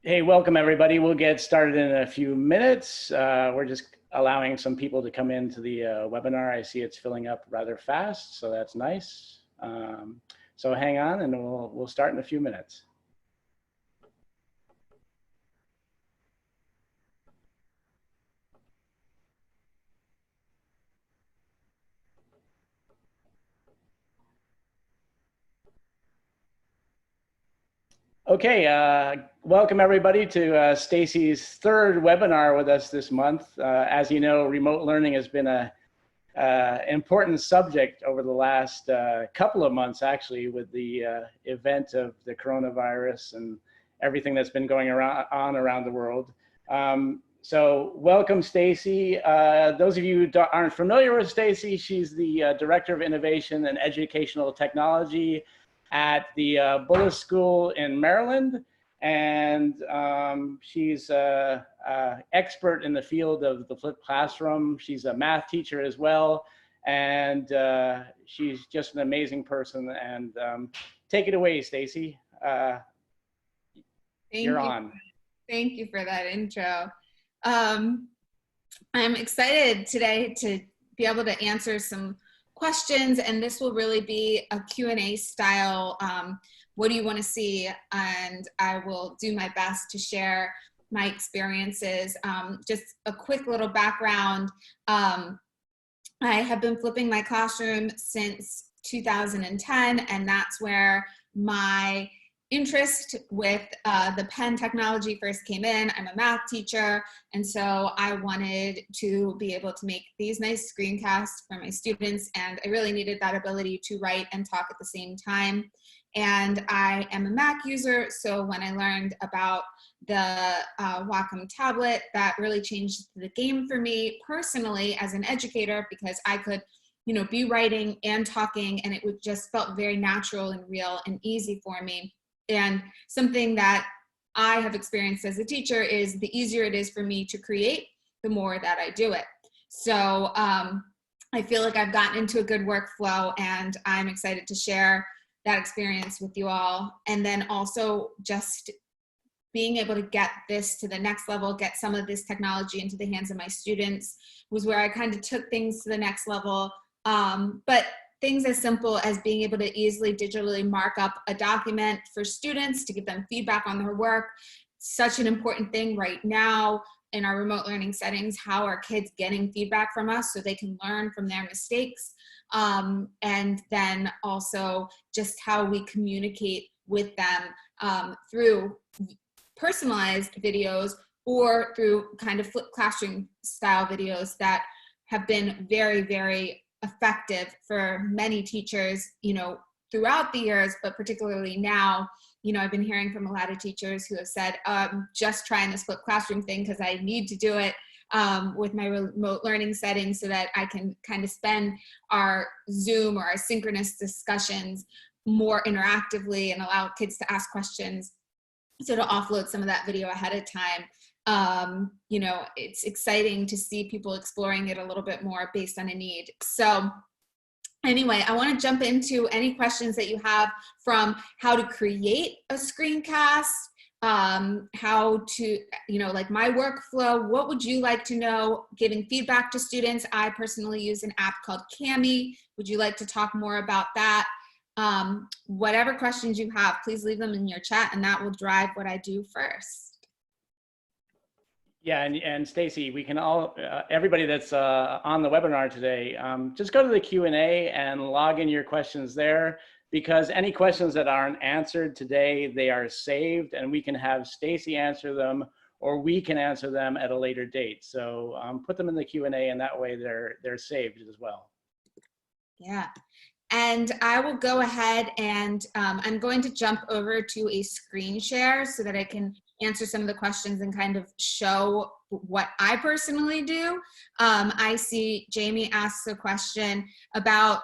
Hey, welcome everybody. We'll get started in a few minutes. We're just allowing some people to come into the webinar. I see it's filling up rather fast, so that's nice. So hang on and we'll start in a few minutes. Okay, welcome everybody to Stacey's third webinar with us this month. As you know, remote learning has been an important subject over the last couple of months, actually, with the event of the coronavirus and everything that's been going on around the world. So welcome, Stacey. Those of you who aren't familiar with Stacey, she's the Director of Innovation and Educational Technology at the Bullis School in Maryland. And she's an expert in the field of the flipped classroom. She's a math teacher as well. And she's just an amazing person. And take it away, Stacey. You're on. Thank you for that intro. I'm excited today to be able to answer some questions, and this will really be a Q&A style. What do you want to see? And I will do my best to share my experiences. Just a quick little background. I have been flipping my classroom since 2010, and that's where my interest with the pen technology first came in. I'm a math teacher, and so I wanted to be able to make these nice screencasts for my students, and I really needed that ability to write and talk at the same time. And I am a Mac user, so when I learned about the Wacom tablet, that really changed the game for me personally as an educator, because I could be writing and talking, and it would just felt very natural and real and easy for me. And something that I have experienced as a teacher is the easier it is for me to create, the more that I do it. So I feel like I've gotten into a good workflow, and I'm excited to share that experience with you all. And then also just being able to get this to the next level, get some of this technology into the hands of my students, was where I kind of took things to the next level. But things as simple as being able to easily digitally mark up a document for students to give them feedback on their work. Such an important thing right now in our remote learning settings. How are kids getting feedback from us so they can learn from their mistakes? And then also just how we communicate with them through personalized videos or through kind of flipped classroom style videos that have been very, very effective for many teachers, throughout the years, but particularly now. I've been hearing from a lot of teachers who have said, just trying this flipped classroom thing because I need to do it with my remote learning settings so that I can kind of spend our Zoom or our synchronous discussions more interactively and allow kids to ask questions. So to offload some of that video ahead of time. It's exciting to see people exploring it a little bit more based on a need. So anyway, I want to jump into any questions that you have from how to create a screencast, how to, like my workflow. What would you like to know? Giving feedback to students. I personally use an app called Cami. Would you like to talk more about that? Whatever questions you have, please leave them in your chat, and that will drive what I do first. Yeah, and Stacey, we can all, everybody that's on the webinar today, just go to the Q&A and log in your questions there, because any questions that aren't answered today, they are saved, and we can have Stacey answer them, or we can answer them at a later date. So put them in the Q&A, and that way they're saved as well. Yeah. And I will go ahead and I'm going to jump over to a screen share so that I can answer some of the questions and kind of show what I personally do. I see Jamie asks a question about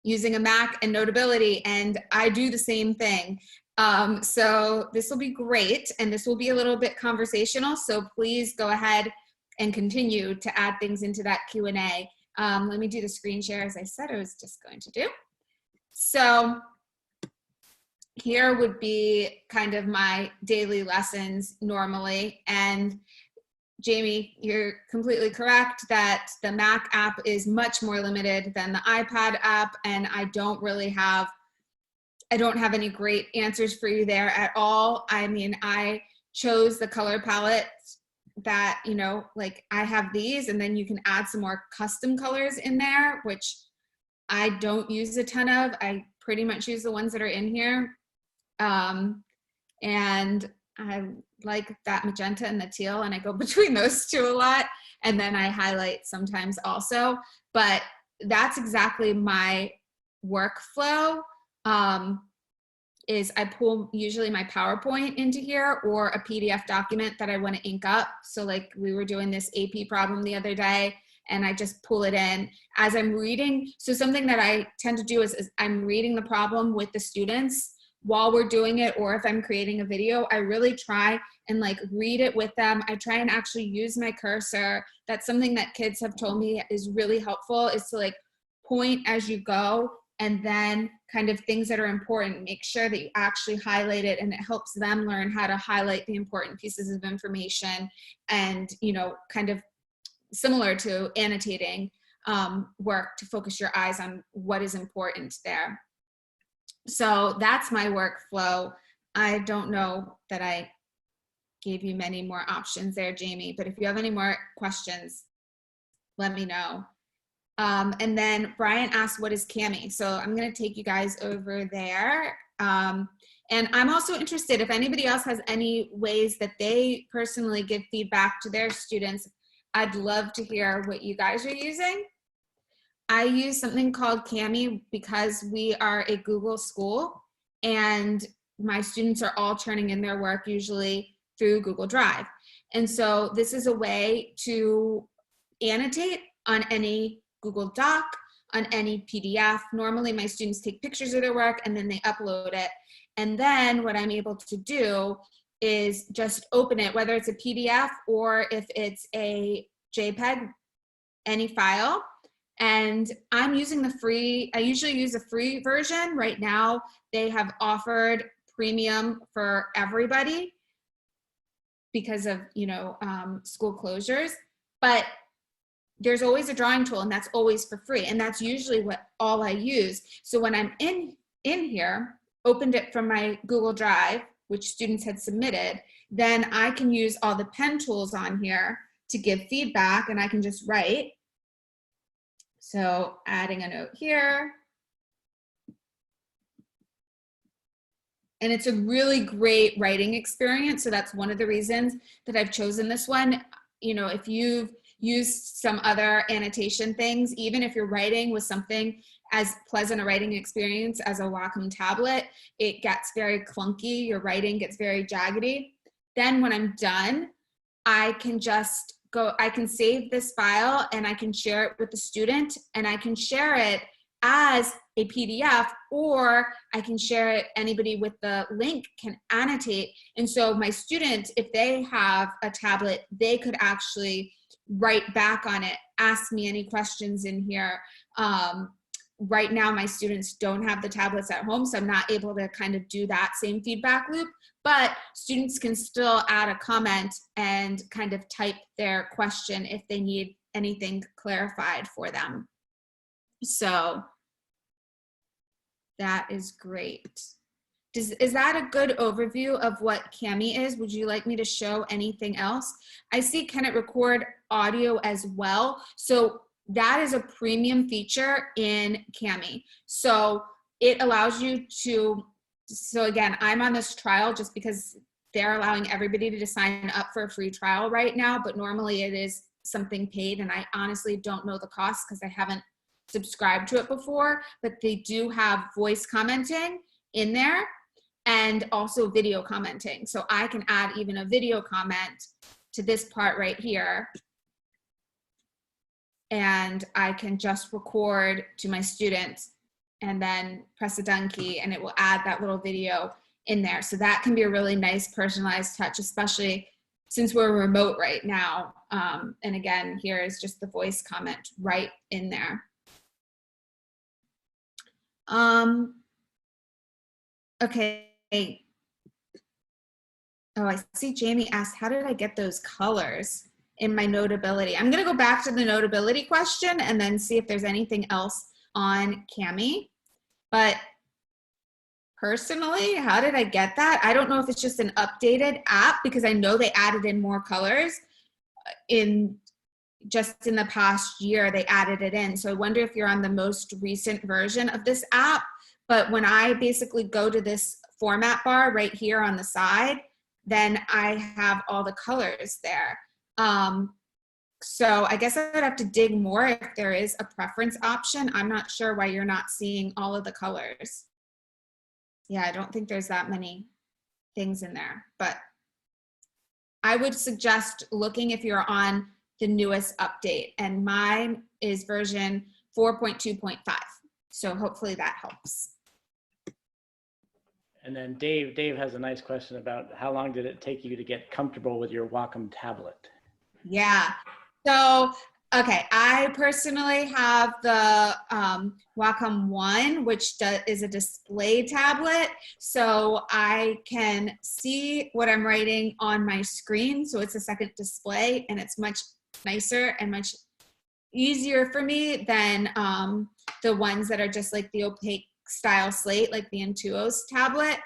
using a Mac and Notability, and I do the same thing. So this will be great, and this will be a little bit conversational, so please go ahead and continue to add things into that Q&A. Let me do the screen share as I said I was just going to do. So here would be kind of my daily lessons normally. And Jamie, you're completely correct that the Mac app is much more limited than the iPad app, and I don't have any great answers for you there at all. I mean, I chose the color palette that, you know, like I have these, and then you can add some more custom colors in there, which I don't use a ton of. I pretty much use the ones that are in here. And I like that magenta and the teal, and I go between those two a lot. And then I highlight sometimes also, but that's exactly my workflow. Is I pull usually my PowerPoint into here or a PDF document that I want to ink up. So like we were doing this AP problem the other day, and I just pull it in as I'm reading. So something that I tend to do is I'm reading the problem with the students while we're doing it, or if I'm creating a video, I really try and like read it with them. I try and actually use my cursor. That's something that kids have told me is really helpful, is to like point as you go, and then kind of things that are important, make sure that you actually highlight it, and it helps them learn how to highlight the important pieces of information, and, you know, kind of similar to annotating work, to focus your eyes on what is important there. So that's my workflow. I don't know that I gave you many more options there, Jamie, but if you have any more questions, let me know. And then Brian asked, what is Cami? So I'm going to take you guys over there. And I'm also interested if anybody else has any ways that they personally give feedback to their students. I'd love to hear what you guys are using. I use something called Cami because we are a Google school, and my students are all turning in their work usually through Google Drive. And so this is a way to annotate on any Google Doc, on any PDF. Normally my students take pictures of their work and then they upload it. And then what I'm able to do is just open it, whether it's a PDF or if it's a JPEG, any file. And I'm using the free, I usually use a free version. Right now they have offered premium for everybody because of, you know, school closures, but there's always a drawing tool, and that's always for free. And that's usually what all I use. So when I'm in here, opened it from my Google Drive, which students had submitted, then I can use all the pen tools on here to give feedback, and I can just write. So adding a note here. And it's a really great writing experience. So that's one of the reasons that I've chosen this one. You know, if you've used some other annotation things, even if you're writing with something as pleasant a writing experience as a Wacom tablet, it gets very clunky, your writing gets very jaggedy. Then when I'm done, I can just go, I can save this file and I can share it with the student, and I can share it as a PDF, or I can share it, anybody with the link can annotate. And so my student, if they have a tablet, they could actually write back on it, ask me any questions in here. Right now, my students don't have the tablets at home, so I'm not able to kind of do that same feedback loop, but students can still add a comment and kind of type their question if they need anything clarified for them. So that is great. Is that a good overview of what Cami is? Would you like me to show anything else? I see, can it record audio as well? So that is a premium feature in Cami. So it allows you to, so again, I'm on this trial just because they're allowing everybody to sign up for a free trial right now, but normally it is something paid, and I honestly don't know the cost because I haven't subscribed to it before, but they do have voice commenting in there and also video commenting. So I can add even a video comment to this part right here, and I can just record to my students and then press a done key and it will add that little video in there. So that can be a really nice personalized touch, especially since we're remote right now. And again, here is just the voice comment right in there. Okay, oh, I see Jamie asked, how did I get those colors in my Notability? I'm going to go back to the Notability question and then see if there's anything else on Cami. But personally, how did I get that? I don't know if it's just an updated app, because I know they added in more colors just in the past year. They added it in. So I wonder if you're on the most recent version of this app. But when I basically go to this format bar right here on the side, then I have all the colors there. So I guess I would have to dig more if there is a preference option. I'm not sure why you're not seeing all of the colors. Yeah, I don't think there's that many things in there, but I would suggest looking if you're on the newest update, and mine is version 4.2.5. So hopefully that helps. And then Dave has a nice question about how long did it take you to get comfortable with your Wacom tablet? Yeah, so, okay, I personally have the Wacom One, which is a display tablet. So I can see what I'm writing on my screen. So it's a second display, and it's much nicer and much easier for me than the ones that are just like the opaque style slate, like the Intuos tablet.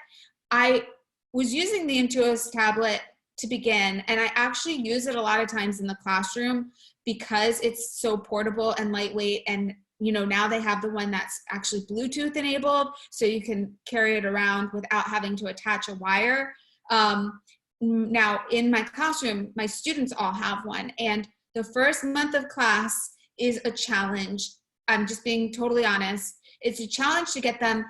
I was using the Intuos tablet to begin, and I actually use it a lot of times in the classroom because it's so portable and lightweight. And you know, now they have the one that's actually Bluetooth enabled, so you can carry it around without having to attach a wire. Now in my classroom, my students all have one, and the first month of class is a challenge. I'm just being totally honest. It's a challenge to get them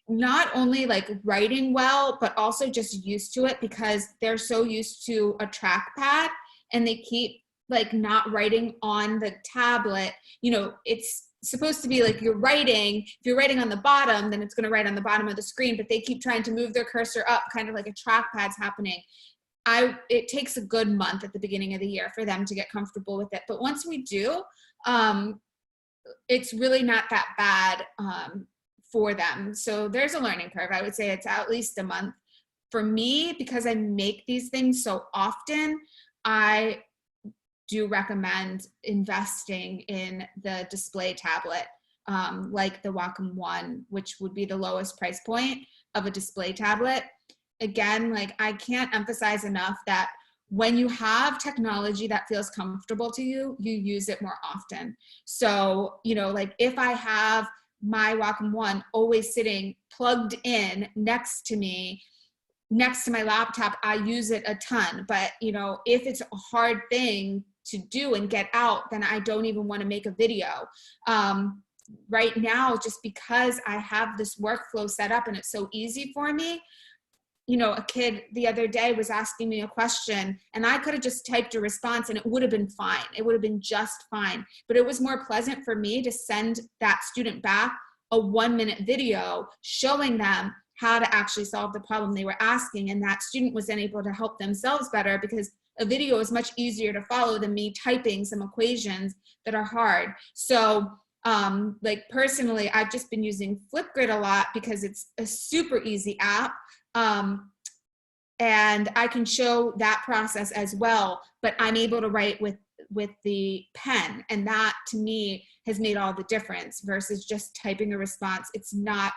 not only like writing well, but also just used to it, because they're so used to a trackpad and they keep like not writing on the tablet. You know, it's supposed to be like you're writing, if you're writing on the bottom, then it's going to write on the bottom of the screen, but they keep trying to move their cursor up, kind of like a trackpad's happening. It takes a good month at the beginning of the year for them to get comfortable with it. But once we do, it's really not that bad for them. So there's a learning curve. I would say it's at least a month. For me, because I make these things so often, I do recommend investing in the display tablet, like the Wacom One, which would be the lowest price point of a display tablet. Again, like I can't emphasize enough that when you have technology that feels comfortable to you, you use it more often. So, you know, like if I have my Wacom One always sitting plugged in next to me, next to my laptop, I use it a ton. But, you know, if it's a hard thing to do and get out, then I don't even want to make a video. Right now, just because I have this workflow set up and it's so easy for me, you know, a kid the other day was asking me a question and I could have just typed a response and it would have been fine. It would have been just fine. But it was more pleasant for me to send that student back a 1-minute video showing them how to actually solve the problem they were asking. And that student was then able to help themselves better, because a video is much easier to follow than me typing some equations that are hard. So like personally, I've just been using Flipgrid a lot because it's a super easy app. And I can show that process as well, but I'm able to write with the pen. And that to me has made all the difference versus just typing a response. It's not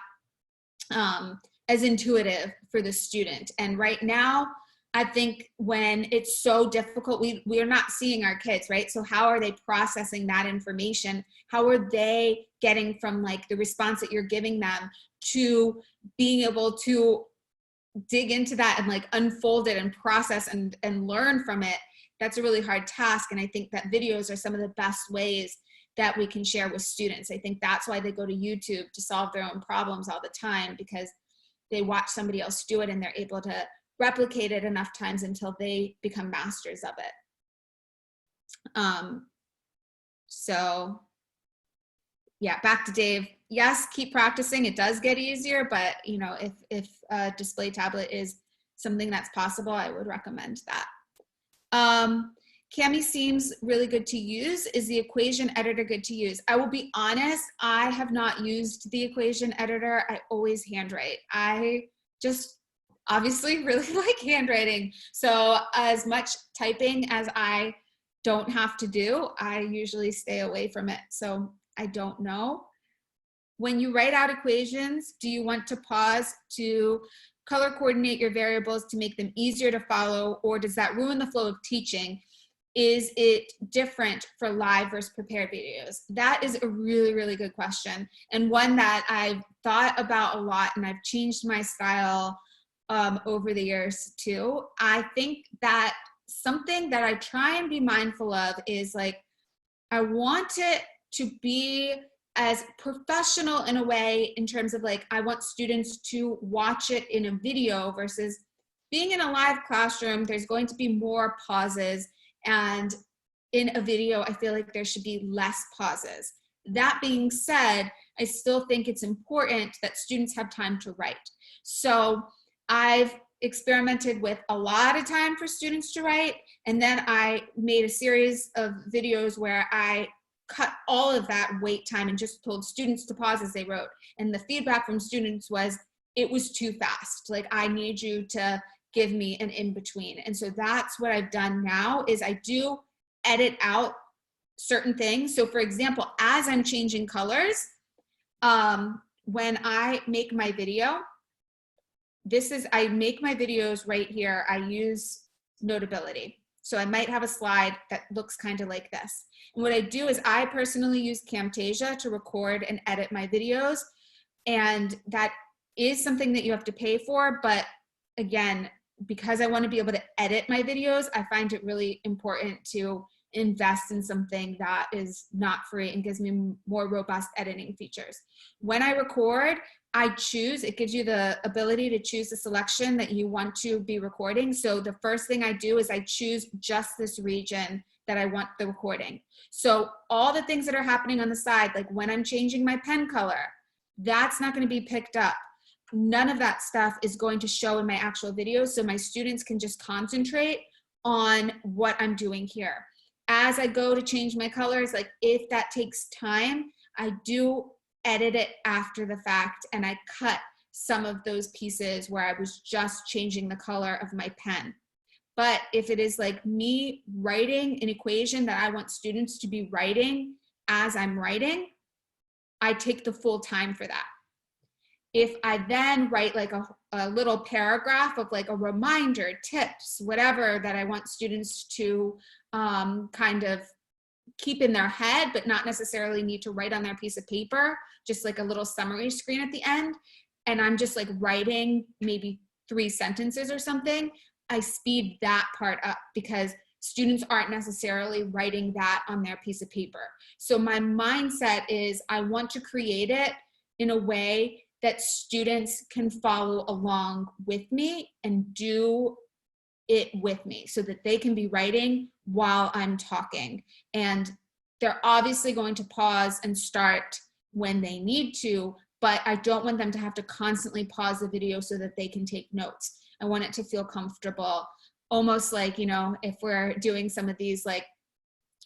as intuitive for the student. And right now, I think when it's so difficult, we are not seeing our kids, right? So how are they processing that information? How are they getting from like the response that you're giving them to being able to dig into that and like unfold it and process and learn from it? That's a really hard task. And I think that videos are some of the best ways that we can share with students. I think that's why they go to YouTube to solve their own problems all the time, because they watch somebody else do it and they're able to replicate it enough times until they become masters of it. So yeah, back to Dave. Yes, keep practicing. It does get easier, but you know, if a display tablet is something that's possible, I would recommend that. Cami seems really good to use. Is the equation editor good to use? I will be honest, I have not used the equation editor. I always handwrite. I just obviously really like handwriting. So as much typing as I don't have to do, I usually stay away from it. So I don't know. When you write out equations, do you want to pause to color coordinate your variables to make them easier to follow, or does that ruin the flow of teaching? Is it different for live versus prepared videos? That is a really, really good question, and one that I've thought about a lot, and I've changed my style over the years too. I think that something that I try and be mindful of is like, I want it to be as professional in a way, in terms of like, I want students to watch it in a video versus being in a live classroom. There's going to be more pauses, and in a video, I feel like there should be less pauses. That being said, I still think it's important that students have time to write. So I've experimented with a lot of time for students to write, and then I made a series of videos where I cut all of that wait time and just told students to pause as they wrote. And the feedback from students was, it was too fast. Like, I need you to give me an in-between. And so that's what I've done now, is I do edit out certain things. So for example, as I'm changing colors, when I make my video, I make my videos right here. I use Notability. So I might have a slide that looks kind of like this. And what I do is I personally use Camtasia to record and edit my videos. And that is something that you have to pay for. But again, because I want to be able to edit my videos, I find it really important to invest in something that is not free and gives me more robust editing features. When I record, I choose, it gives you the ability to choose the selection that you want to be recording. So the first thing I do is I choose just this region that I want the recording. So all the things that are happening on the side, like when I'm changing my pen color, that's not going to be picked up. None of that stuff is going to show in my actual video, so my students can just concentrate on what I'm doing here. As I go to change my colors, like if that takes time, I do edit it after the fact, and I cut some of those pieces where I was just changing the color of my pen. But if it is like me writing an equation that I want students to be writing as I'm writing, I take the full time for that. If I then write like a little paragraph of like a reminder, tips, whatever that I want students to kind of keep in their head, but not necessarily need to write on their piece of paper, just like a little summary screen at the end, and I'm just like writing maybe 3 sentences or something, I speed that part up because students aren't necessarily writing that on their piece of paper. So my mindset is I want to create it in a way that students can follow along with me and do it with me so that they can be writing while I'm talking. And they're obviously going to pause and start when they need to, but I don't want them to have to constantly pause the video so that they can take notes. I want it to feel comfortable, almost like, you know, if we're doing some of these like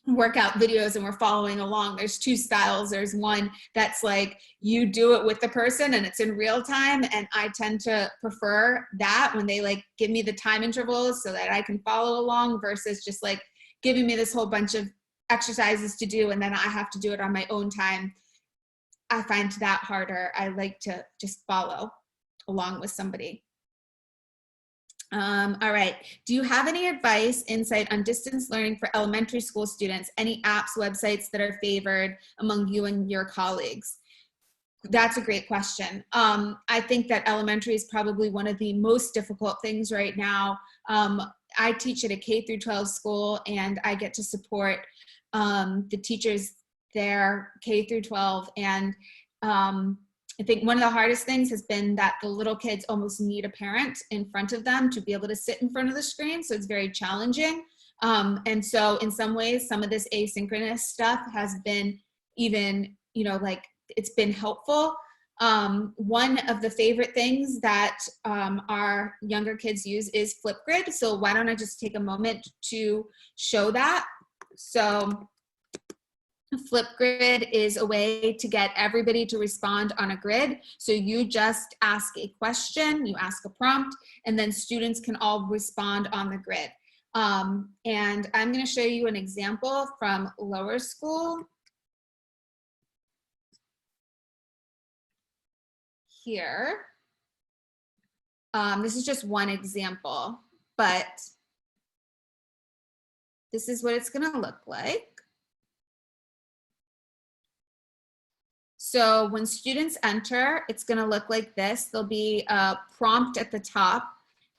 workout videos and we're following along, there's 2 styles. There's one that's like you do it with the person and it's in real time, and I tend to prefer that when they like give me the time intervals so that I can follow along, versus just like giving me this whole bunch of exercises to do and then I have to do it on my own time. I find that harder. I like to just follow along with somebody. All right. Do you have any advice, insight on distance learning for elementary school students? Any apps, websites that are favored among you and your colleagues? That's a great question. I think that elementary is probably one of the most difficult things right now. I teach at a K-12 school, and I get to support the teachers there, K-12, and I think one of the hardest things has been that the little kids almost need a parent in front of them to be able to sit in front of the screen. So it's very challenging. And so in some ways, some of this asynchronous stuff has been even, you know, like it's been helpful. One of the favorite things that our younger kids use is Flipgrid. So why don't I just take a moment to show that? So Flipgrid is a way to get everybody to respond on a grid. So you just ask a question, you ask a prompt, and then students can all respond on the grid. And I'm going to show you an example from lower school. Here. This is just one example, but this is what it's going to look like. So when students enter, it's going to look like this. There'll be a prompt at the top,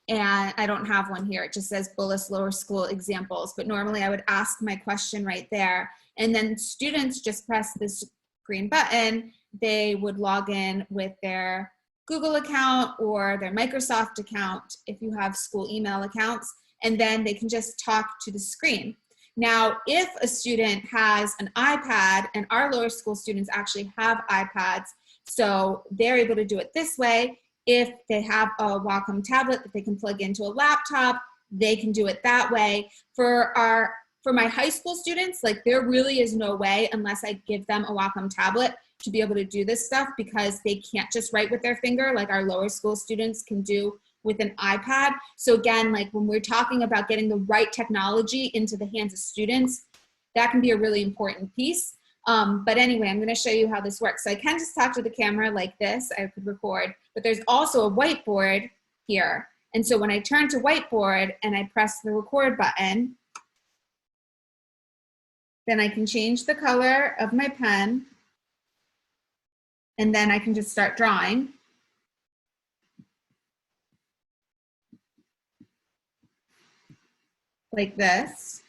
and I don't have one here. It just says Bullis Lower School examples, but normally I would ask my question right there. And then students just press this green button. They would log in with their Google account or their Microsoft account if you have school email accounts, and then they can just talk to the screen. Now, if a student has an iPad, and our lower school students actually have iPads, so they're able to do it this way. If they have a Wacom tablet that they can plug into a laptop, they can do it that way. For my high school students, like there really is no way unless I give them a Wacom tablet to be able to do this stuff, because they can't just write with their finger like our lower school students can do with an iPad. So again, like when we're talking about getting the right technology into the hands of students, that can be a really important piece. But anyway, I'm gonna show you how this works. So I can just talk to the camera like this, I could record, but there's also a whiteboard here. And so when I turn to whiteboard and I press the record button, then I can change the color of my pen, and then I can just start drawing. Like this.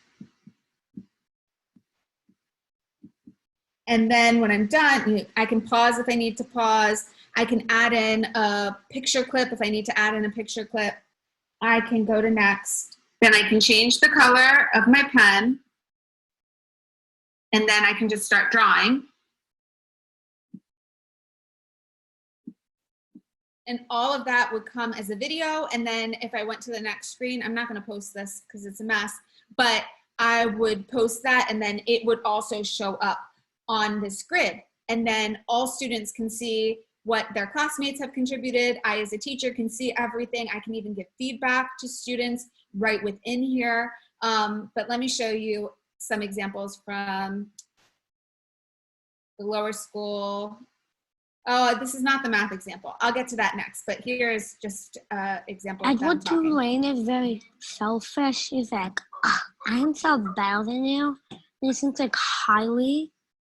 And then when I'm done, I can pause if I need to pause. I can add in a picture clip if I need to add in a picture clip. I can go to next. Then I can change the color of my pen. And then I can just start drawing. And all of that would come as a video. And then if I went to the next screen, I'm not going to post this because it's a mess, but I would post that, and then it would also show up on this grid. And then all students can see what their classmates have contributed. I, as a teacher, can see everything. I can even give feedback to students right within here. But let me show you some examples from the lower school. Oh, this is not the math example. I'll get to that next, but here's just an example of them talking. Tulane is very selfish. He's like, I'm so better than you. And he thinks like highly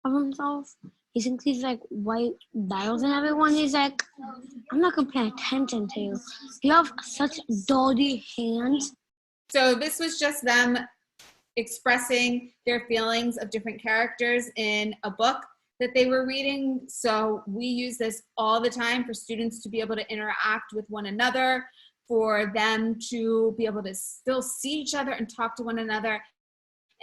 of himself. He thinks he's like way better than everyone. He's like, I'm not gonna pay attention to you. You have such dirty hands. So this was just them expressing their feelings of different characters in a book that they were reading. So we use this all the time for students to be able to interact with one another, for them to be able to still see each other and talk to one another,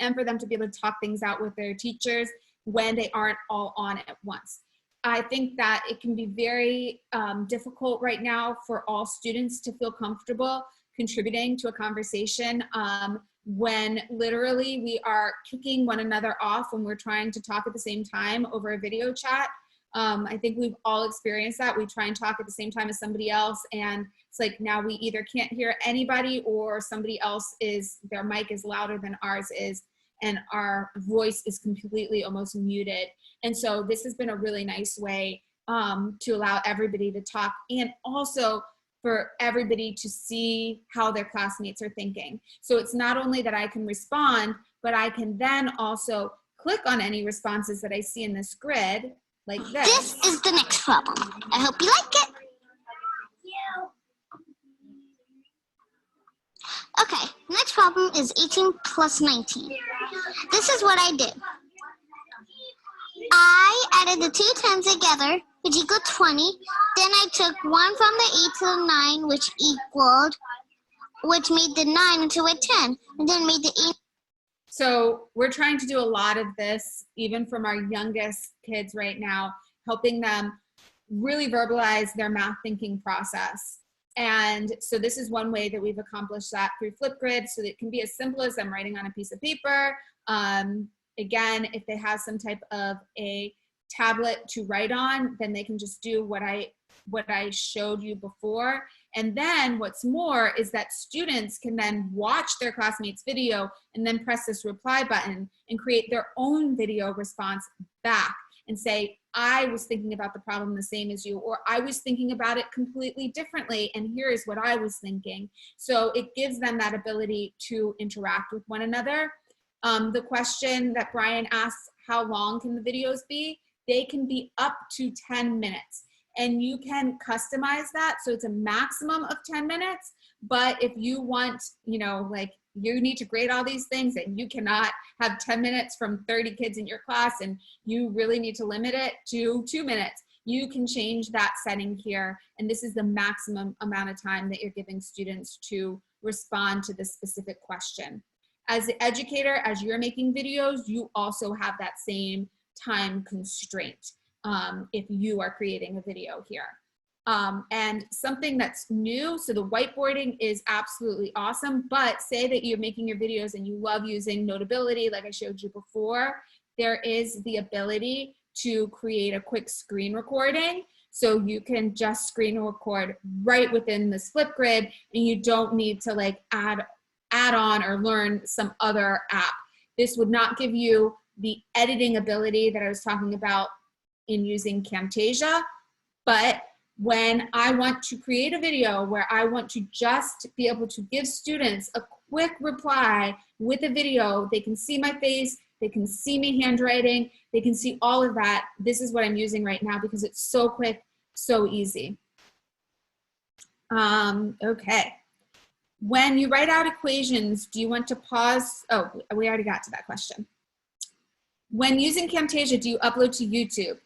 and for them to be able to talk things out with their teachers when they aren't all on at once. I think that it can be very difficult right now for all students to feel comfortable contributing to a conversation when literally we are kicking one another off when we're trying to talk at the same time over a video chat. I think we've all experienced that. We try and talk at the same time as somebody else, and it's like now we either can't hear anybody, or somebody else their mic is louder than ours is, and our voice is completely almost muted. And so this has been a really nice way to allow everybody to talk, and also for everybody to see how their classmates are thinking. So it's not only that I can respond, but I can then also click on any responses that I see in this grid, like this. This is the next problem. I hope you like it. Okay, next problem is 18 plus 19. This is what I did. I added the two 10s together, which equaled 20. Then I took 1 from the 8 to the 9, which made the 9 into a 10, and then made the 8. So we're trying to do a lot of this, even from our youngest kids right now, helping them really verbalize their math thinking process. And so this is one way that we've accomplished that through Flipgrid. So it can be as simple as them writing on a piece of paper. Again, if they have some type of a tablet to write on, then they can just do what I showed you before. And then what's more is that students can then watch their classmates' video and then press this reply button and create their own video response back and say, I was thinking about the problem the same as you, or I was thinking about it completely differently, and here is what I was thinking. So it gives them that ability to interact with one another. The question that Brian asks, how long can the videos be? They can be up to 10 minutes. And you can customize that. So it's a maximum of 10 minutes. But if you want, you know, like you need to grade all these things and you cannot have 10 minutes from 30 kids in your class and you really need to limit it to 2 minutes, you can change that setting here. And this is the maximum amount of time that you're giving students to respond to the specific question. As the educator, as you're making videos, you also have that same time constraint. If you are creating a video here. And something that's new, so the whiteboarding is absolutely awesome, but say that you're making your videos and you love using Notability, like I showed you before, there is the ability to create a quick screen recording. So you can just screen record right within this Flipgrid and you don't need to like add on or learn some other app. This would not give you the editing ability that I was talking about in using Camtasia, but when I want to create a video where I want to just be able to give students a quick reply with a video, they can see my face, they can see me handwriting, they can see all of that. This is what I'm using right now because it's so quick, so easy. Okay. When you write out equations, do you want to pause? Oh, we already got to that question. When using Camtasia, do you upload to YouTube?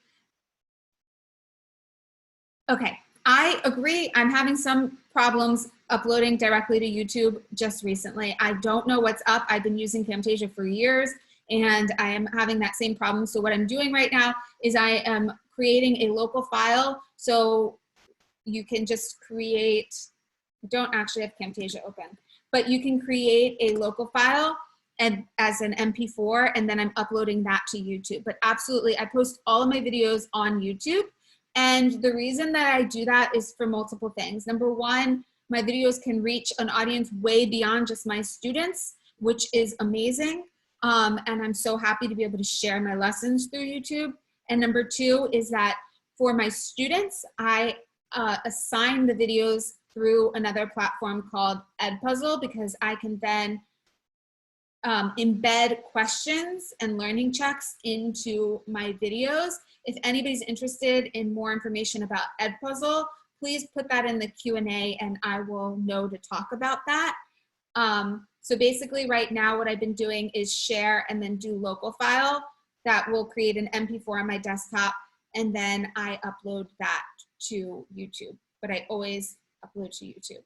Okay, I agree. I'm having some problems uploading directly to YouTube just recently. I don't know what's up. I've been using Camtasia for years and I am having that same problem. So what I'm doing right now is I am creating a local file. So you can just create, I don't actually have Camtasia open, but you can create a local file and as an MP4 and then I'm uploading that to YouTube. But absolutely, I post all of my videos on YouTube. And the reason that I do that is for multiple things. Number one, my videos can reach an audience way beyond just my students, which is amazing. And I'm so happy to be able to share my lessons through YouTube. And number two is that for my students, I assign the videos through another platform called Edpuzzle because I can then embed questions and learning checks into my videos. If anybody's interested in more information about Edpuzzle, please put that in the Q&A and I will know to talk about that. So basically right now what I've been doing is share and then do local file that will create an MP4 on my desktop and then I upload that to YouTube, but I always upload to YouTube.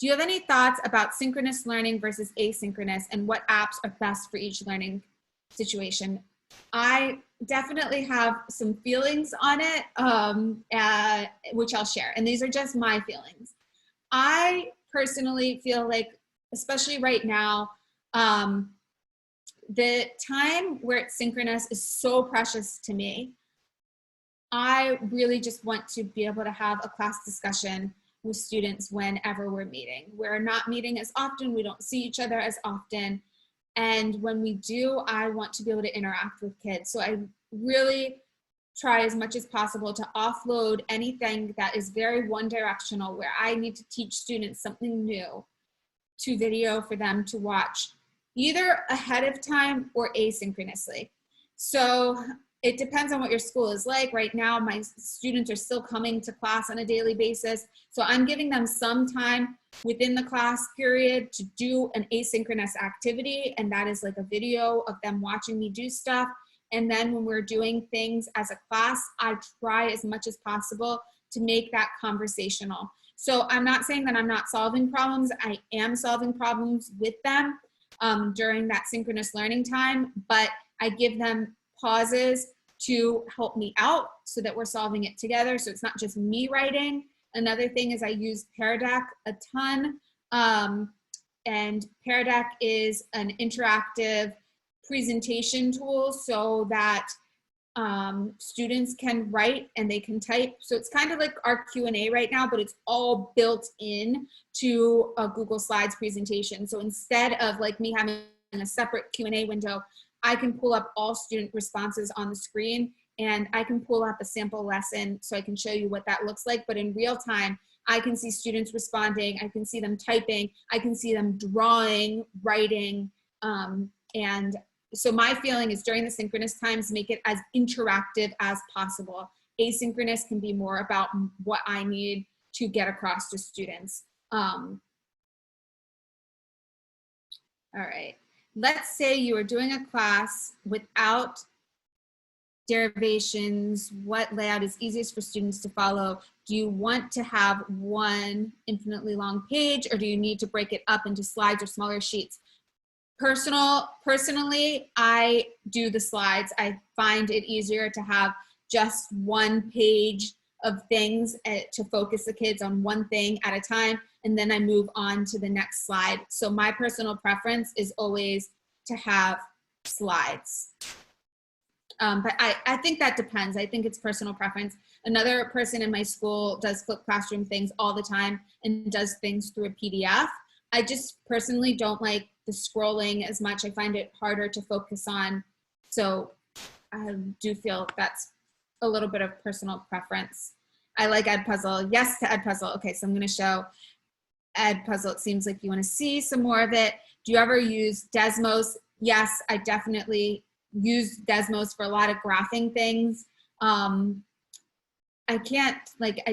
Do you have any thoughts about synchronous learning versus asynchronous and what apps are best for each learning situation? I definitely have some feelings on it, which I'll share. And these are just my feelings. I personally feel like, especially right now, the time where it's synchronous is so precious to me. I really just want to be able to have a class discussion with students whenever we're meeting. We're not meeting as often, we don't see each other as often. And when we do, I want to be able to interact with kids. So I really try as much as possible to offload anything that is very one-directional, where I need to teach students something new, to video for them to watch, either ahead of time or asynchronously. So it depends on what your school is like. Right now, my students are still coming to class on a daily basis. So I'm giving them some time within the class period to do an asynchronous activity. And that is like a video of them watching me do stuff. And then when we're doing things as a class, I try as much as possible to make that conversational. So I'm not saying that I'm not solving problems. I am solving problems with them during that synchronous learning time, but I give them pauses to help me out so that we're solving it together. So it's not just me writing. Another thing is I use Pear Deck a ton. and Pear Deck is an interactive presentation tool so that students can write and they can type. So it's kind of like our Q&A right now, but it's all built in to a Google Slides presentation. So instead of like me having a separate Q&A window, I can pull up all student responses on the screen, and I can pull up a sample lesson so I can show you what that looks like. But in real time, I can see students responding, I can see them typing, I can see them drawing, writing, and so my feeling is during the synchronous times, make it as interactive as possible. Asynchronous can be more about what I need to get across to students. All right, let's say you are doing a class without derivations. What layout is easiest for students to follow? Do you want to have one infinitely long page, or do you need to break it up into slides or smaller sheets? Personally, I do the slides. I find it easier to have just one page of things to focus the kids on one thing at a time, and then I move on to the next slide. So my personal preference is always to have slides. But I think that depends. I think it's personal preference. Another person in my school does flipped classroom things all the time and does things through a PDF. I just personally don't like the scrolling as much. I find it harder to focus on. So I do feel that's a little bit of personal preference. I like Edpuzzle. Yes to Edpuzzle. Okay, so I'm going to show Edpuzzle. It seems like you want to see some more of it. Do you ever use Desmos? Yes, I definitely use Desmos for a lot of graphing things. I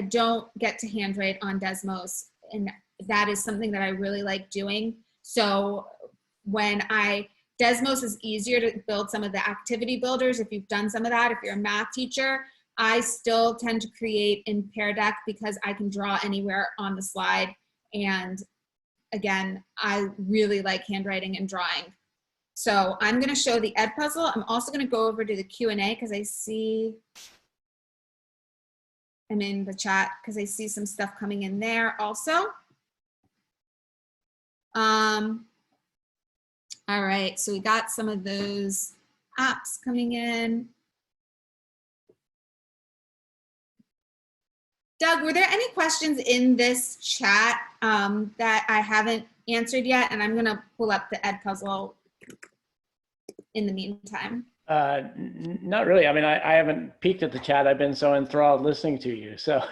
don't get to handwrite on Desmos, and that is something that I really like doing. So Desmos is easier to build some of the activity builders. If you've done some of that, if you're a math teacher, I still tend to create in Pear Deck because I can draw anywhere on the slide. And again, I really like handwriting and drawing. So I'm going to show the Edpuzzle. I'm also going to go over to the Q&A because I see, I'm in the chat because I see some stuff coming in there also. All right, so we got some of those apps coming in. Doug, were there any questions in this chat that I haven't answered yet? And I'm gonna pull up the Edpuzzle in the meantime. Not really. I mean, I haven't peeked at the chat. I've been so enthralled listening to you. So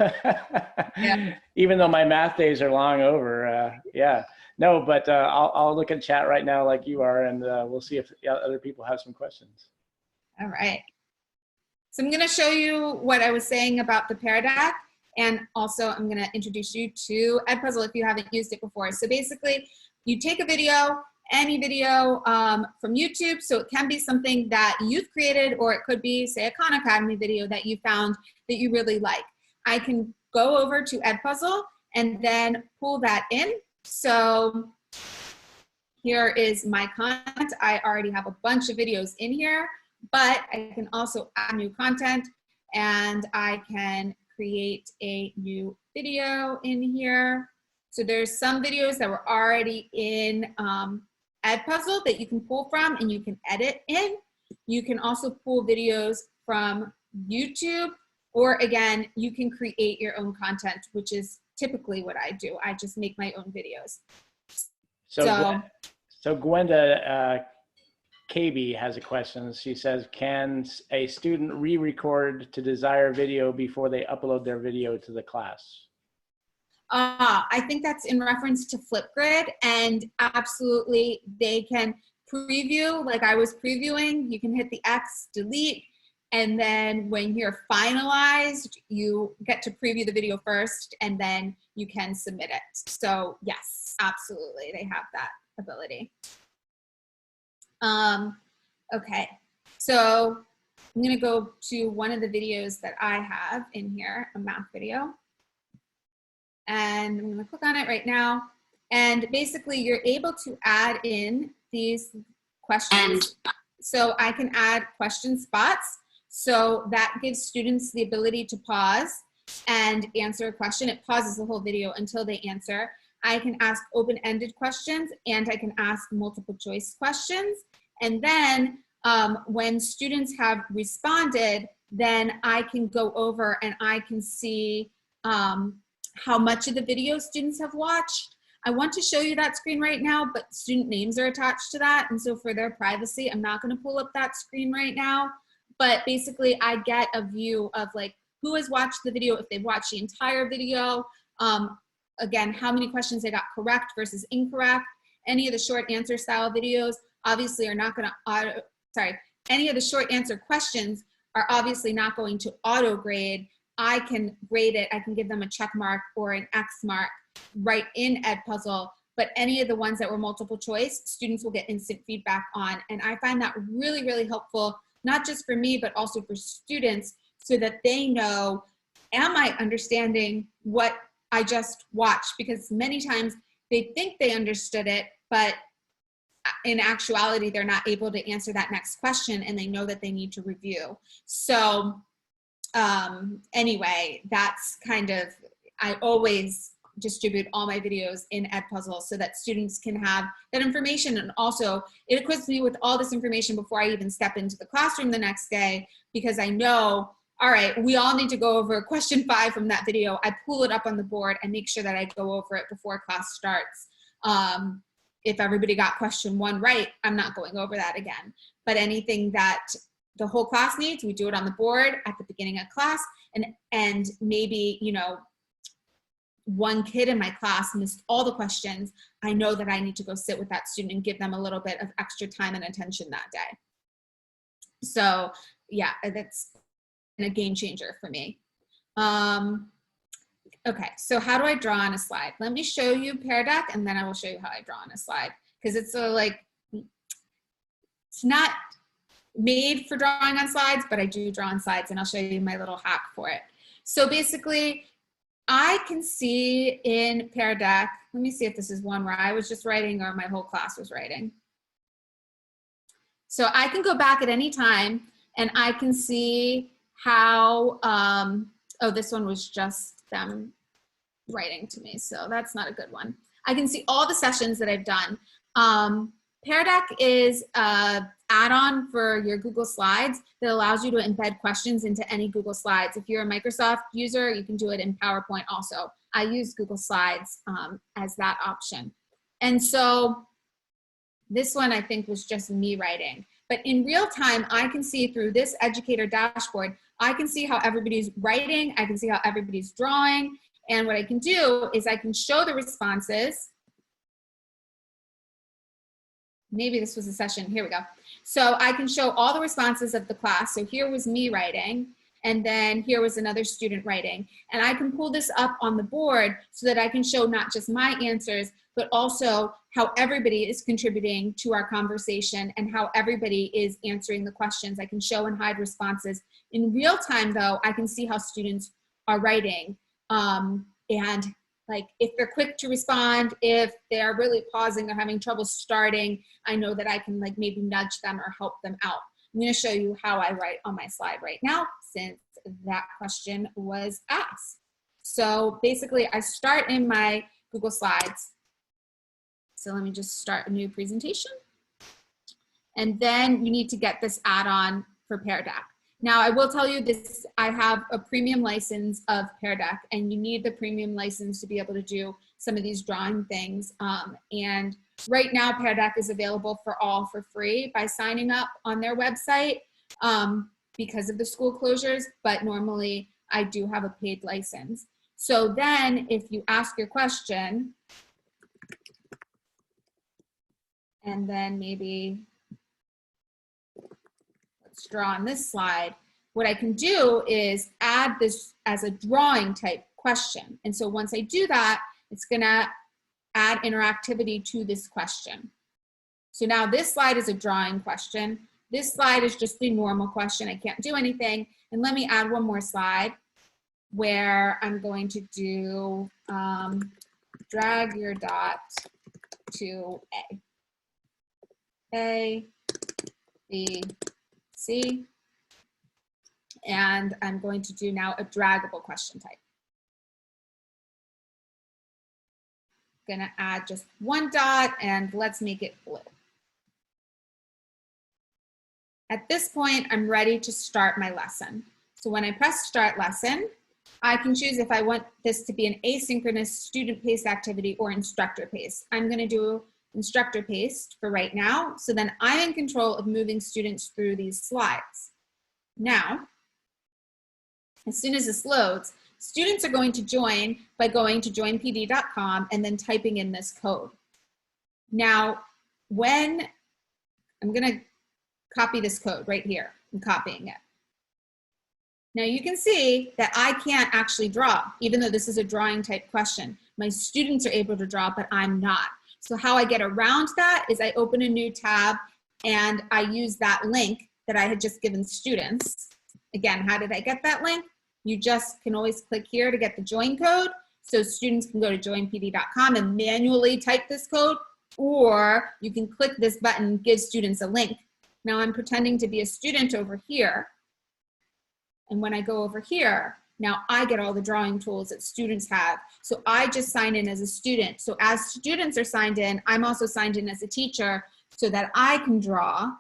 yeah. Even though my math days are long over, yeah. No, but I'll look at chat right now like you are, and we'll see if other people have some questions. All right. So I'm going to show you what I was saying about the Pear Deck, and also I'm going to introduce you to Edpuzzle if you haven't used it before. So basically, you take a video, any video from YouTube, so it can be something that you've created, or it could be, say, a Khan Academy video that you found that you really like. I can go over to Edpuzzle and then pull that in. So here is my content. I already have a bunch of videos in here, but I can also add new content, and I can create a new video in here. So there's some videos that were already in Edpuzzle that you can pull from and you can edit in. You can also pull videos from YouTube, or again, you can create your own content, which is typically what I do. I just make my own videos. So Gwenda KB has a question. She says, can a student re-record to desired video before they upload their video to the class? I think that's in reference to Flipgrid, and absolutely they can preview like I was previewing. You can hit the X, delete, and then when you're finalized, you get to preview the video first, and then you can submit it. So yes, absolutely, they have that ability. Okay, so I'm gonna go to one of the videos that I have in here, a math video. And I'm gonna click on it right now. And basically you're able to add in these questions. So I can add question spots. So that gives students the ability to pause and answer a question. It pauses the whole video until they answer. I can ask open-ended questions and I can ask multiple choice questions. And then when students have responded, then I can go over and I can see how much of the video students have watched. I want to show you that screen right now, but student names are attached to that. And so for their privacy, I'm not going to pull up that screen right now. But basically, I get a view of like who has watched the video, if they've watched the entire video. Again, how many questions they got correct versus incorrect. Any of the short answer style videos obviously are not going to any of the short answer questions are obviously not going to auto grade. I can grade it. I can give them a check mark or an X mark right in Edpuzzle, but any of the ones that were multiple choice, students will get instant feedback on. And I find that really, really helpful, not just for me, but also for students, so that they know, am I understanding what I just watched? Because many times they think they understood it, but in actuality, they're not able to answer that next question and they know that they need to review. So anyway, that's kind of, I always distribute all my videos in Edpuzzle so that students can have that information. And also it equips me with all this information before I even step into the classroom the next day, because I know, all right, we all need to go over question 5 from that video. I pull it up on the board and make sure that I go over it before class starts. If everybody got question 1 right, I'm not going over that again. But anything that the whole class needs, we do it on the board at the beginning of class. And maybe, you know, one kid in my class missed all the questions. I know that I need to go sit with that student and give them a little bit of extra time and attention that day. So yeah, that's a game changer for me. Okay, so how do I draw on a slide? Let me show you Pear Deck and then I will show you how I draw on a slide, because it's so like, it's not made for drawing on slides, but I do draw on slides and I'll show you my little hack for it. So basically, I can see in Pear Deck, let me see if this is one where I was just writing or my whole class was writing. So I can go back at any time and I can see how, oh, this one was just them writing to me, so that's not a good one. I can see all the sessions that I've done. Pear Deck is an add-on for your Google Slides that allows you to embed questions into any Google Slides. If you're a Microsoft user, you can do it in PowerPoint also. I use Google Slides as that option. And so this one I think was just me writing. But in real time, I can see through this Educator Dashboard, I can see how everybody's writing, I can see how everybody's drawing, and what I can do is I can show the responses. Maybe this was a session, here we go. So I can show all the responses of the class. So here was me writing, and then here was another student writing. And I can pull this up on the board so that I can show not just my answers, but also how everybody is contributing to our conversation and how everybody is answering the questions. I can show and hide responses. In real time though, I can see how students are writing. And like if they're quick to respond, if they're really pausing, they're having trouble starting, I know that I can like maybe nudge them or help them out. I'm gonna show you how I write on my slide right now, since that question was asked. So basically I start in my Google Slides. So let me just start a new presentation. And then you need to get this add-on for Pear Deck. Now I will tell you this, I have a premium license of Pear Deck, and you need the premium license to be able to do some of these drawing things. And right now Pear Deck is available for all for free by signing up on their website because of the school closures, but normally I do have a paid license. So then if you ask your question, and then maybe let's draw on this slide, what I can do is add this as a drawing type question. And so once I do that, it's gonna add interactivity to this question. So now this slide is a drawing question. This slide is just the normal question. I can't do anything. And let me add one more slide where I'm going to do drag your dot to A, B, C, and I'm going to do now a draggable question type. gonna add just one dot and let's make it blue. At this point, I'm ready to start my lesson. So when I press start lesson, I can choose if I want this to be an asynchronous student-paced activity or instructor-paced. I'm gonna do instructor-paced for right now, so then I'm in control of moving students through these slides. Now, as soon as this loads, students are going to join by going to joinpd.com and then typing in this code. Now, when I'm gonna copy this code right here, I'm copying it. Now you can see that I can't actually draw, even though this is a drawing type question. My students are able to draw, but I'm not. So how I get around that is I open a new tab and I use that link that I had just given students. Again, how did I get that link? You just can always click here to get the join code. So students can go to joinpd.com and manually type this code, or you can click this button, give students a link. Now I'm pretending to be a student over here. And when I go over here, now I get all the drawing tools that students have. So I just sign in as a student. So as students are signed in, I'm also signed in as a teacher so that I can draw.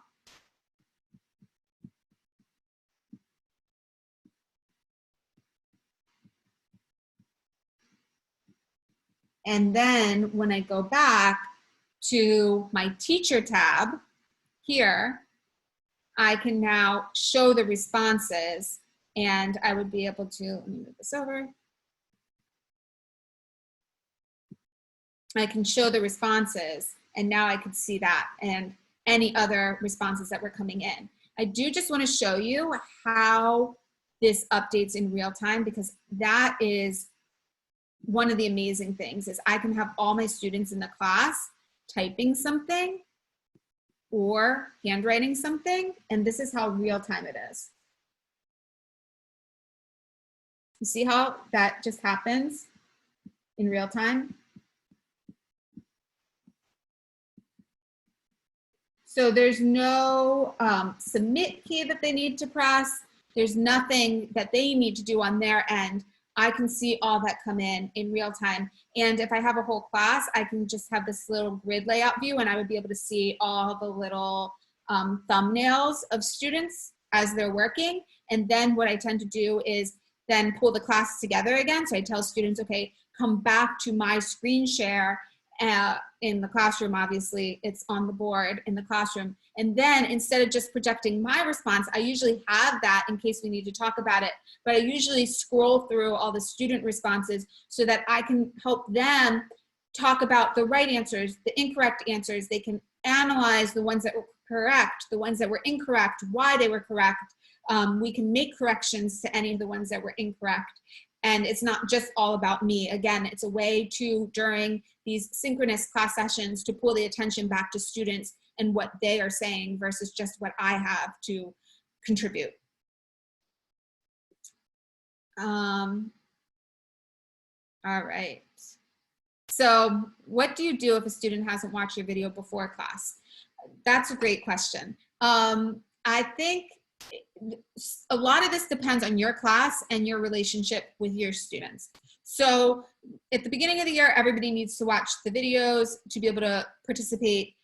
And then when I go back to my teacher tab here, I can now show the responses. And I would be able to, let me move this over. I can show the responses, and now I can see that and any other responses that were coming in. I do just want to show you how this updates in real time, because that is one of the amazing things is I can have all my students in the class typing something or handwriting something, and this is how real time it is. You see how that just happens in real time? So there's no submit key that they need to press. There's nothing that they need to do on their end. I can see all that come in real time. And if I have a whole class, I can just have this little grid layout view and I would be able to see all the little thumbnails of students as they're working. And then what I tend to do is then pull the class together again. So I tell students, okay, come back to my screen share in the classroom. Obviously it's on the board in the classroom. And then instead of just projecting my response, I usually have that in case we need to talk about it, but I usually scroll through all the student responses so that I can help them talk about the right answers, the incorrect answers. They can analyze the ones that were correct, the ones that were incorrect, why they were correct. We can make corrections to any of the ones that were incorrect. And it's not just all about me. Again, it's a way to, during these synchronous class sessions, to pull the attention back to students and what they are saying versus just what I have to contribute. All right. So what do you do if a student hasn't watched your video before class? That's a great question. I think a lot of this depends on your class and your relationship with your students. So at the beginning of the year, everybody needs to watch the videos to be able to participate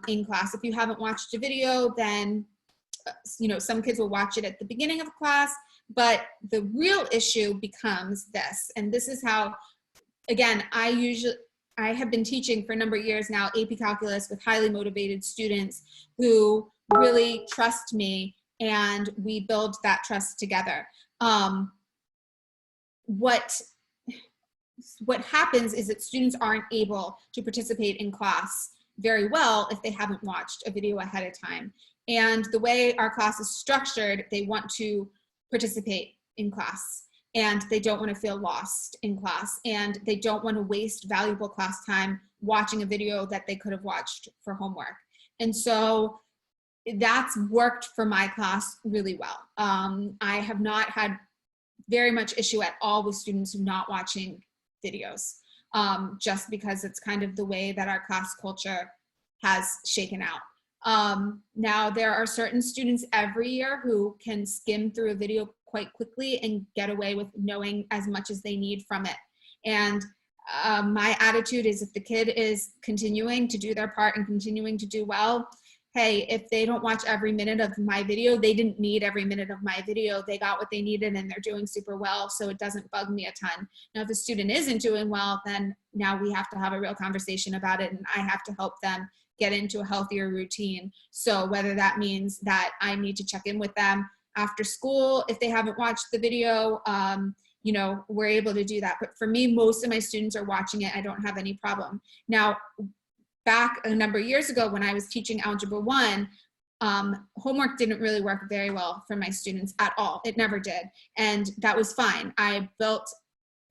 in class. If you haven't watched a video, then some kids will watch it at the beginning of class, but the real issue becomes this, and this is how, again, I have been teaching for a number of years now, AP Calculus with highly motivated students who really trust me, and we build that trust together. What happens is that students aren't able to participate in class very well if they haven't watched a video ahead of time. And the way our class is structured, they want to participate in class, and they don't want to feel lost in class, and they don't want to waste valuable class time watching a video that they could have watched for homework. And so that's worked for my class really well. I have not had very much issue at all with students not watching videos, just because it's kind of the way that our class culture has shaken out. Now, there are certain students every year who can skim through a video quite quickly and get away with knowing as much as they need from it. And My attitude is if the kid is continuing to do their part and continuing to do well, hey, if they don't watch every minute of my video, they didn't need every minute of my video. They got what they needed and they're doing super well, so it doesn't bug me a ton. Now, if the student isn't doing well, then now we have to have a real conversation about it, and I have to help them get into a healthier routine. So whether that means that I need to check in with them after school if they haven't watched the video, you know, we're able to do that. But for me, most of my students are watching it. I don't have any problem. Now, back a number of years ago when I was teaching Algebra 1, homework didn't really work very well for my students at all. It never did. And that was fine. I built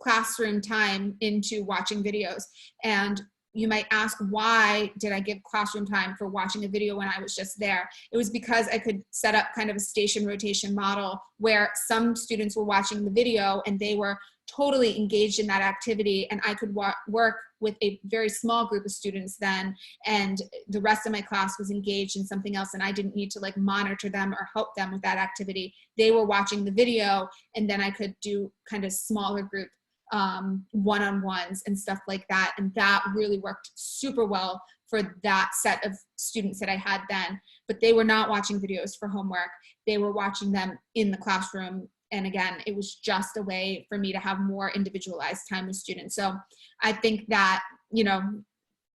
classroom time into watching videos. And you might ask, why did I give classroom time for watching a video when I was just there? It was because I could set up kind of a station rotation model where some students were watching the video and they were totally engaged in that activity, and I could work with a very small group of students then, and the rest of my class was engaged in something else, and I didn't need to like monitor them or help them with that activity. They were watching the video, and then I could do kind of smaller group one-on-ones and stuff like that, and that really worked super well for that set of students that I had then. But they were not watching videos for homework. They were watching them in the classroom. And again, it was just a way for me to have more individualized time with students. So I think that, you know,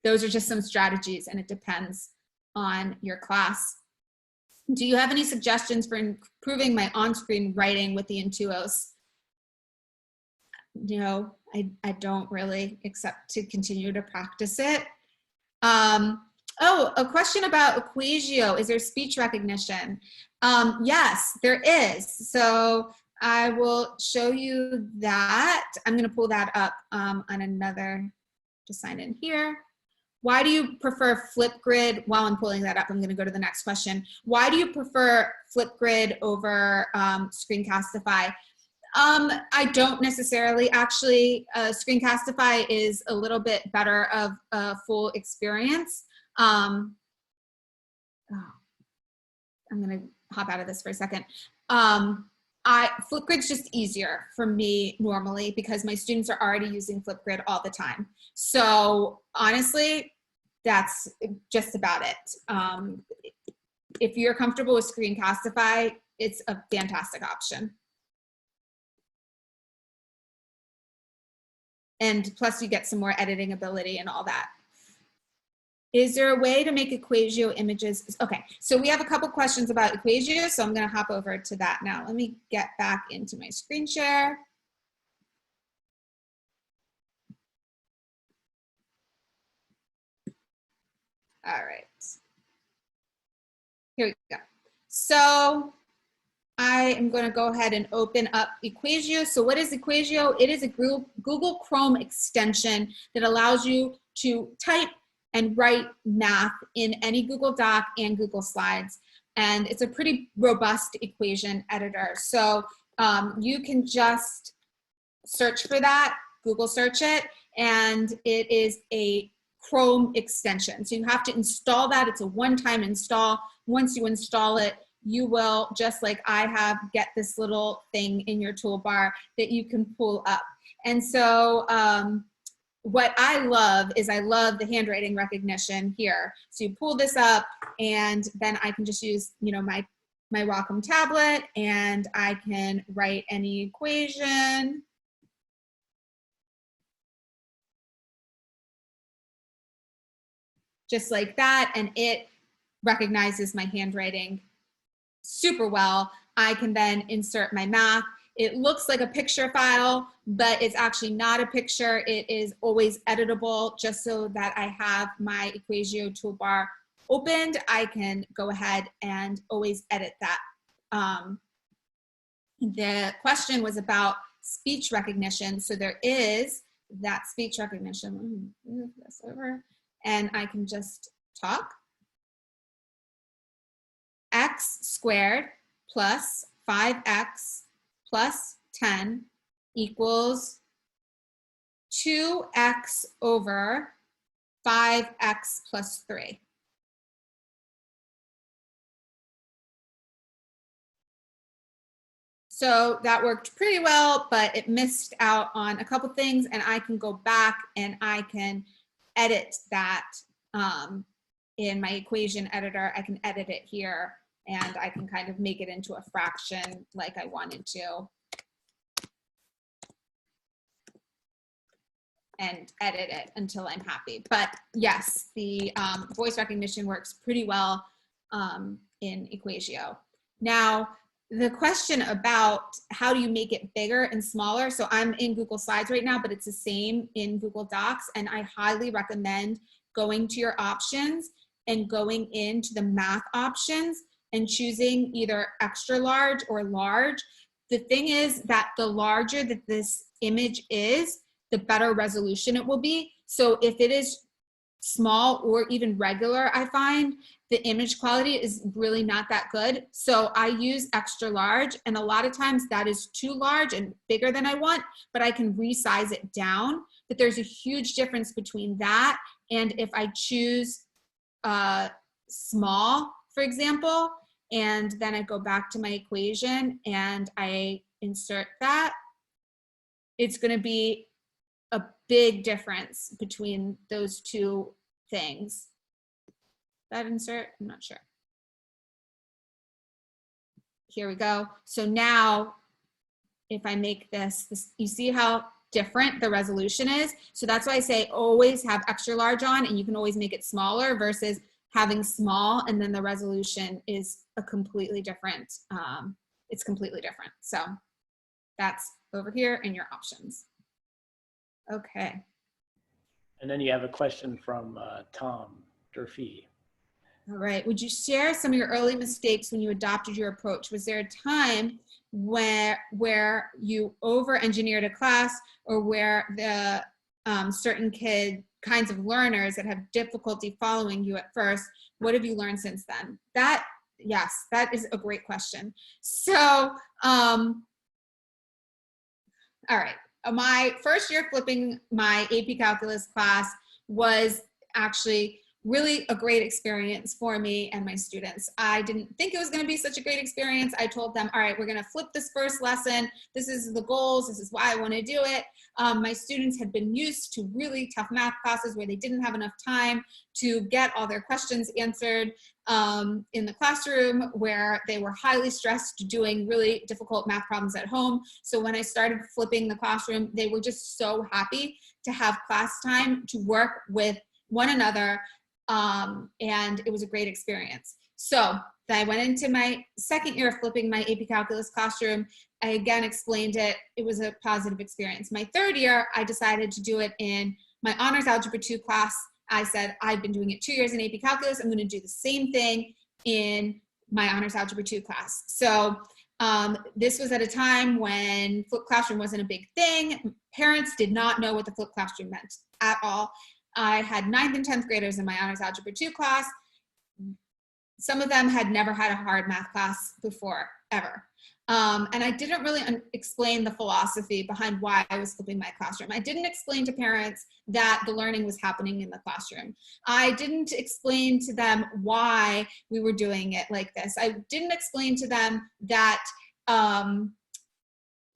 those are just some strategies, and it depends on your class. Do you have any suggestions for improving my on-screen writing with the Intuos? No, I don't really, except to continue to practice it. Oh, a question about Equatio. Is there speech recognition? Yes, there is. So I will show you that. I'm going to pull that up on another, just sign in here. Why do you prefer Flipgrid? While I'm pulling that up, I'm going to go to the next question. Why do you prefer Flipgrid over Screencastify? I don't necessarily. Actually, Screencastify is a little bit better of a full experience. I'm going to hop out of this for a second. Flipgrid's just easier for me normally because my students are already using Flipgrid all the time. So honestly, that's just about it. If you're comfortable with Screencastify, it's a fantastic option. And plus you get some more editing ability and all that. Is there a way to make Equatio images? Okay, so we have a couple questions about Equatio, so I'm gonna hop over to that now. Let me get back into my screen share. All right, here we go. So I am gonna go ahead and open up Equatio. So what is Equatio? It is a Google Chrome extension that allows you to type and write math in any Google Doc and Google Slides. And it's a pretty robust equation editor. So you can just search for that, Google search it, and it is a Chrome extension. So you have to install that. It's a one-time install. Once you install it, you will, just like I have, get this little thing in your toolbar that you can pull up. And so what I love is I love the handwriting recognition here. So you pull this up, and then I can just use, you know, my Wacom tablet, and I can write any equation. Just like that, and it recognizes my handwriting super well. I can then insert my math. It looks like a picture file, but it's actually not a picture. It is always editable. Just so that I have my Equatio toolbar opened, I can go ahead and always edit that. The question was about speech recognition. So there is that speech recognition. Let me move this over, and I can just talk. X squared plus 5x plus 10 equals 2x over 5x plus 3. So that worked pretty well, but it missed out on a couple things, and I can go back and I can edit that in my equation editor. I can edit it here, and I can kind of make it into a fraction like I wanted to. And edit it until I'm happy. But yes, the voice recognition works pretty well in Equatio. Now, the question about how do you make it bigger and smaller? So I'm in Google Slides right now, but it's the same in Google Docs. And I highly recommend going to your options and going into the math options and choosing either extra large or large. The thing is that the larger that this image is, the better resolution it will be. So if it is small or even regular, I find the image quality is really not that good. So I use extra large, and a lot of times that is too large and bigger than I want, but I can resize it down. But there's a huge difference between that and if I choose small, for example, and then I go back to my equation and I insert that, it's gonna be a big difference between those two things. That insert, I'm not sure. Here we go. So now if I make this, you see how different the resolution is? So that's why I say always have extra large on, and you can always make it smaller versus having small and then the resolution is a completely different, it's completely different. So that's over here in your options. Okay. And then you have a question from Tom Durfee. All right. Would you share some of your early mistakes when you adopted your approach? Was there a time where you over-engineered a class, or where the certain kinds of learners that have difficulty following you at first? What have you learned since then? Yes, that is a great question. So, all right. My first year flipping my AP Calculus class was actually really a great experience for me and my students. I didn't think it was going to be such a great experience. I told them, all right, we're going to flip this first lesson. This is the goals. This is why I want to do it. My students had been used to really tough math classes where they didn't have enough time to get all their questions answered in the classroom, where they were highly stressed doing really difficult math problems at home. So when I started flipping the classroom, they were just so happy to have class time to work with one another. And it was a great experience. So then I went into my second year of flipping my AP Calculus classroom. I again explained it. It was a positive experience. My third year, I decided to do it in my Honors Algebra 2 class. I said, I've been doing it 2 years in AP Calculus. I'm going to do the same thing in my Honors Algebra 2 class. So this was at a time when flipped classroom wasn't a big thing. Parents did not know what the flipped classroom meant at all. I had 9th and 10th graders in my Honors Algebra 2 class. Some of them had never had a hard math class before, ever. And I didn't really explain the philosophy behind why I was flipping my classroom. I didn't explain to parents that the learning was happening in the classroom. I didn't explain to them why we were doing it like this. I didn't explain to them that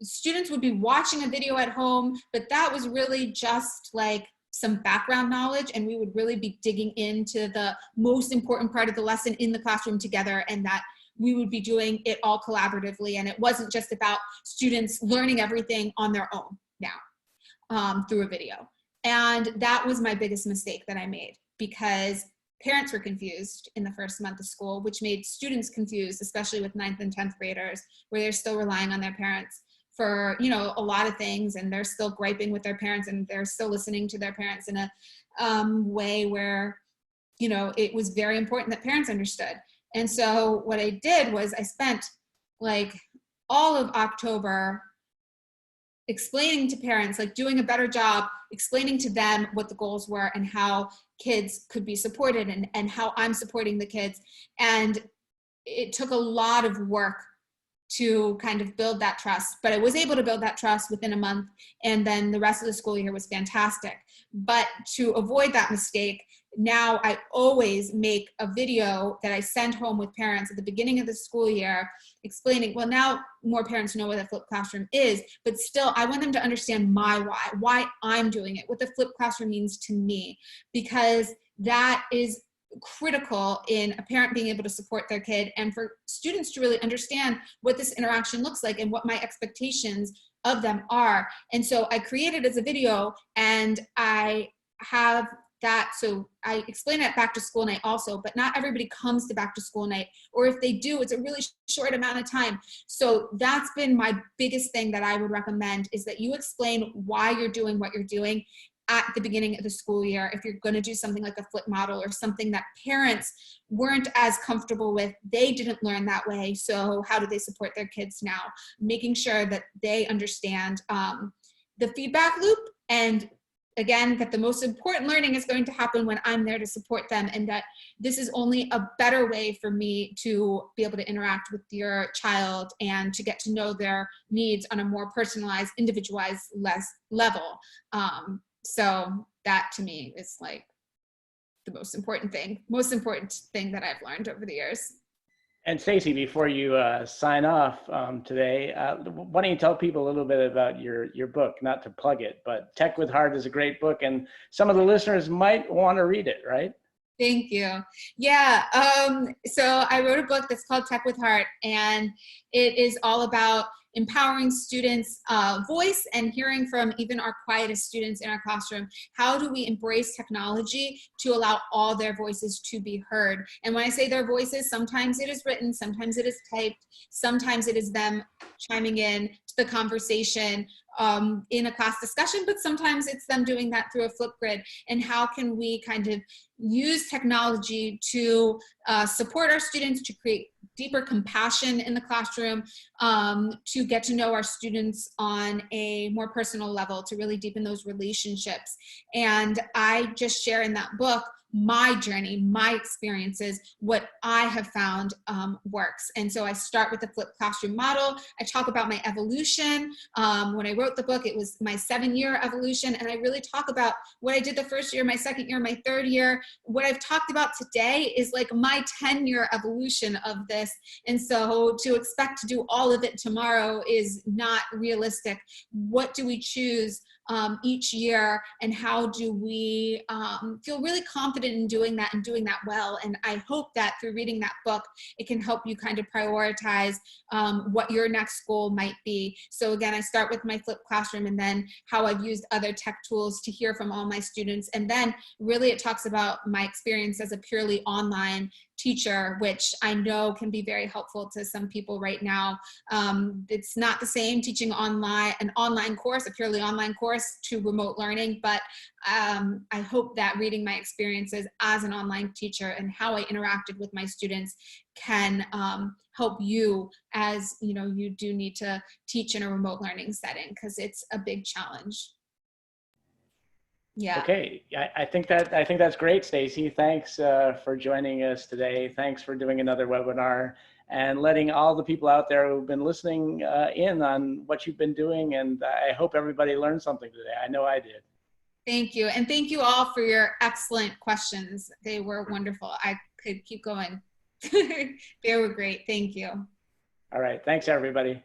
students would be watching a video at home, but that was really just like some background knowledge, and we would really be digging into the most important part of the lesson in the classroom together, and that we would be doing it all collaboratively, and it wasn't just about students learning everything on their own now through a video. And that was my biggest mistake that I made, because parents were confused in the first month of school, which made students confused, especially with 9th and 10th graders, where they're still relying on their parents for, you know, a lot of things, and they're still griping with their parents, and they're still listening to their parents in a way where, you know, it was very important that parents understood. And so what I did was I spent like all of October explaining to parents, like doing a better job explaining to them what the goals were and how kids could be supported, and how I'm supporting the kids. And it took a lot of work to kind of build that trust, but I was able to build that trust within a month, and then the rest of the school year was fantastic. But to avoid that mistake, now I always make a video that I send home with parents at the beginning of the school year explaining, well, now more parents know what a flipped classroom is, but still I want them to understand my why I'm doing it, what the flipped classroom means to me, because that is critical in a parent being able to support their kid and for students to really understand what this interaction looks like and what my expectations of them are. And so I created it as a video, and I have that, so I explain it at back to school night also, but not everybody comes to back to school night, or if they do, it's a really short amount of time. So that's been my biggest thing that I would recommend, is that you explain why you're doing what you're doing at the beginning of the school year. If you're going to do something like a flip model or something that parents weren't as comfortable with, they didn't learn that way, so how do they support their kids now? Making sure that they understand the feedback loop, and again, that the most important learning is going to happen when I'm there to support them, and that this is only a better way for me to be able to interact with your child and to get to know their needs on a more personalized, individualized level. So that to me is like the most important thing that I've learned over the years. And Stacey, before you sign off today, why don't you tell people a little bit about your book, not to plug it, but Tech with Heart is a great book, and some of the listeners might want to read it, right? Thank you. Yeah, so I wrote a book that's called Tech with Heart, and it is all about empowering students' voice and hearing from even our quietest students in our classroom. How do we embrace technology to allow all their voices to be heard? And when I say their voices, sometimes it is written, sometimes it is typed, sometimes it is them chiming in to the conversation in a class discussion, but sometimes it's them doing that through a Flipgrid. And how can we kind of use technology to support our students, to create deeper compassion in the classroom, to get to know our students on a more personal level, to really deepen those relationships. And I just share in that book my journey, my experiences, what I have found works. And so I start with the flipped classroom model. I talk about my evolution. When I wrote the book, it was my 7-year evolution. And I really talk about what I did the first year, my second year, my third year. What I've talked about today is like my 10-year evolution of this. And so to expect to do all of it tomorrow is not realistic. What do we choose each year, and how do we feel really confident in doing that and doing that well? And I hope that through reading that book, it can help you kind of prioritize what your next goal might be. So again, I start with my flipped classroom, and then how I've used other tech tools to hear from all my students. And then really it talks about my experience as a purely online teacher, which I know can be very helpful to some people right now. It's not the same teaching an online course, a purely online course, to remote learning, but I hope that reading my experiences as an online teacher and how I interacted with my students can help you, as you do need to teach in a remote learning setting, because it's a big challenge. Yeah. Okay, I think that's great, Stacey. Thanks for joining us today. Thanks for doing another webinar and letting all the people out there who've been listening in on what you've been doing. And I hope everybody learned something today. I know I did. Thank you. And thank you all for your excellent questions. They were wonderful. I could keep going. They were great. Thank you. All right. Thanks, everybody.